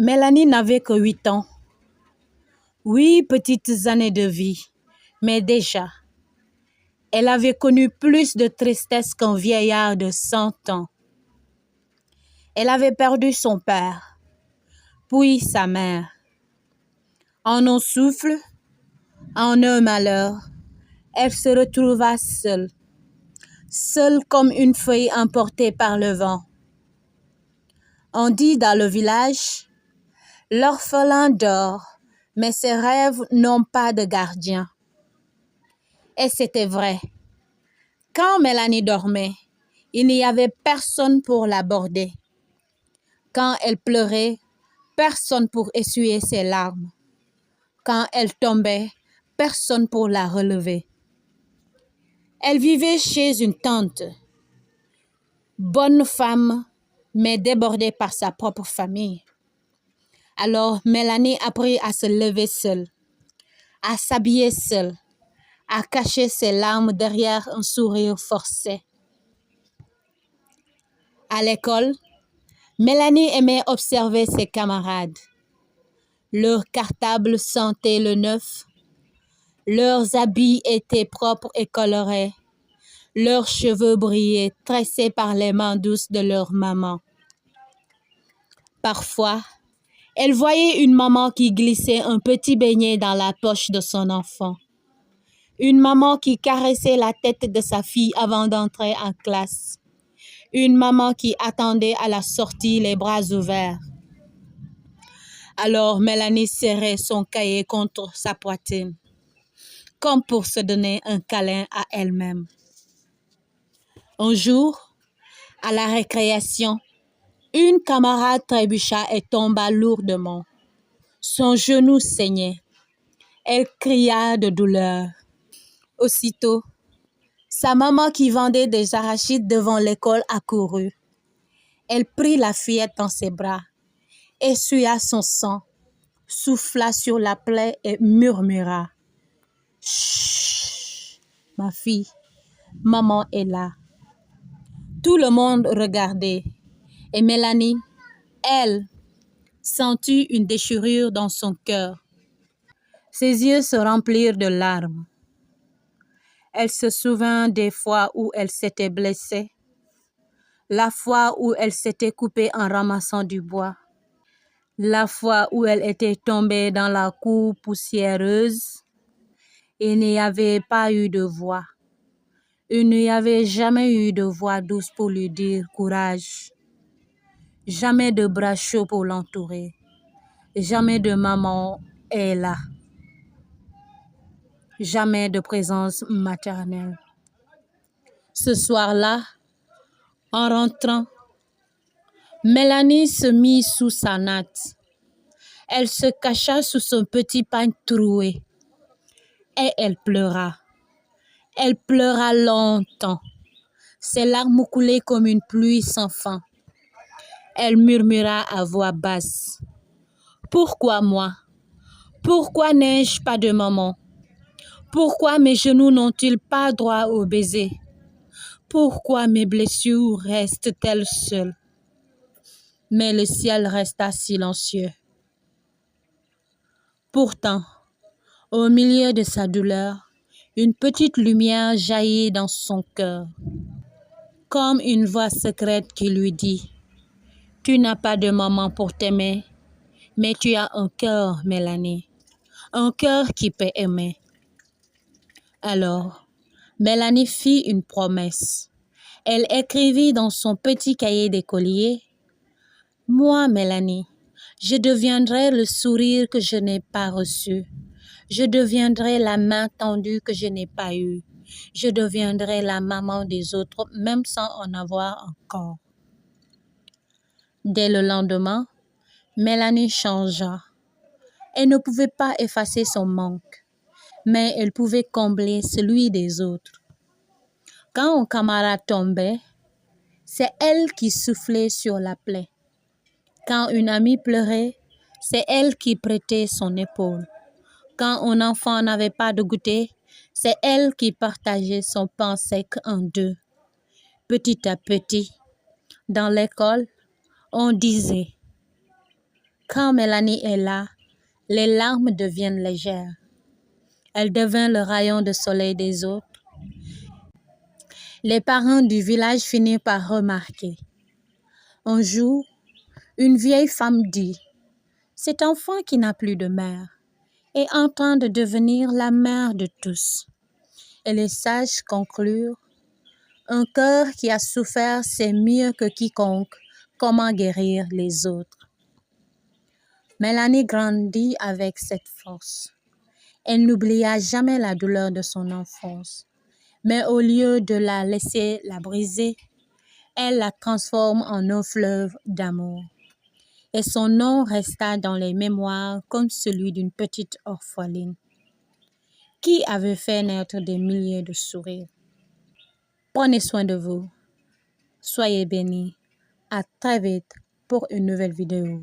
Mélanie n'avait que 8 ans. 8 petites années de vie, mais déjà, elle avait connu plus de tristesse qu'un vieillard de 100 ans. Elle avait perdu son père, puis sa mère. En un souffle, en un malheur, elle se retrouva seule, seule comme une feuille emportée par le vent. On dit dans le village, l'orphelin dort, mais ses rêves n'ont pas de gardien. Et c'était vrai. Quand Mélanie dormait, il n'y avait personne pour l'aborder. Quand elle pleurait, personne pour essuyer ses larmes. Quand elle tombait, personne pour la relever. Elle vivait chez une tante, bonne femme, mais débordée par sa propre famille. Alors Mélanie apprit à se lever seule, à s'habiller seule, à cacher ses larmes derrière un sourire forcé. À l'école, Mélanie aimait observer ses camarades. Leurs cartables sentaient le neuf, leurs habits étaient propres et colorés, leurs cheveux brillaient, tressés par les mains douces de leur maman. Parfois, elle voyait une maman qui glissait un petit beignet dans la poche de son enfant. Une maman qui caressait la tête de sa fille avant d'entrer en classe. Une maman qui attendait à la sortie les bras ouverts. Alors Mélanie serrait son cahier contre sa poitrine, comme pour se donner un câlin à elle-même. Un jour, à la récréation, une camarade trébucha et tomba lourdement. Son genou saignait. Elle cria de douleur. Aussitôt, sa maman qui vendait des arachides devant l'école accourut. Elle prit la fillette dans ses bras, essuya son sang, souffla sur la plaie et murmura. « Chut, ma fille, maman est là. » Tout le monde regardait et Mélanie, elle, sentit une déchirure dans son cœur. Ses yeux se remplirent de larmes. Elle se souvint des fois où elle s'était blessée, la fois où elle s'était coupée en ramassant du bois, la fois où elle était tombée dans la cour poussiéreuse. Il n'y avait pas eu de voix. Il n'y avait jamais eu de voix douce pour lui dire courage. Jamais de bras chauds pour l'entourer. Jamais de maman est là. Jamais de présence maternelle. Ce soir-là, en rentrant, Mélanie se mit sous sa natte. Elle se cacha sous son petit pagne troué et elle pleura. Elle pleura longtemps. Ses larmes coulaient comme une pluie sans fin. Elle murmura à voix basse. « Pourquoi moi? Pourquoi n'ai-je pas de maman? Pourquoi mes genoux n'ont-ils pas droit au baiser? Pourquoi mes blessures restent-elles seules? » Mais le ciel resta silencieux. Pourtant, au milieu de sa douleur, une petite lumière jaillit dans son cœur, comme une voix secrète qui lui dit « Tu n'as pas de maman pour t'aimer, mais tu as un cœur, Mélanie, un cœur qui peut aimer. » Alors, Mélanie fit une promesse. Elle écrivit dans son petit cahier d'écolier « Moi, Mélanie, je deviendrai le sourire que je n'ai pas reçu. Je deviendrai la main tendue que je n'ai pas eue. Je deviendrai la maman des autres, même sans en avoir encore. » Dès le lendemain, Mélanie changea. Elle ne pouvait pas effacer son manque, mais elle pouvait combler celui des autres. Quand un camarade tombait, c'est elle qui soufflait sur la plaie. Quand une amie pleurait, c'est elle qui prêtait son épaule. Quand un enfant n'avait pas de goûter, c'est elle qui partageait son pain sec en deux. Petit à petit, dans l'école, on disait Quand Mélanie est là, les larmes deviennent légères. Elle devient le rayon de soleil des autres. Les parents du village finissent par remarquer. Un jour, une vieille femme dit « Cet enfant qui n'a plus de mère est en train de devenir la mère de tous. » Et les sages conclurent « Un cœur qui a souffert sait mieux que quiconque comment guérir les autres. » Mélanie grandit avec cette force. Elle n'oublia jamais la douleur de son enfance, mais au lieu de la laisser la briser, elle la transforme en un fleuve d'amour. Et son nom resta dans les mémoires comme celui d'une petite orpheline qui avait fait naître des milliers de sourires. Prenez soin de vous. Soyez bénis. À très vite pour une nouvelle vidéo.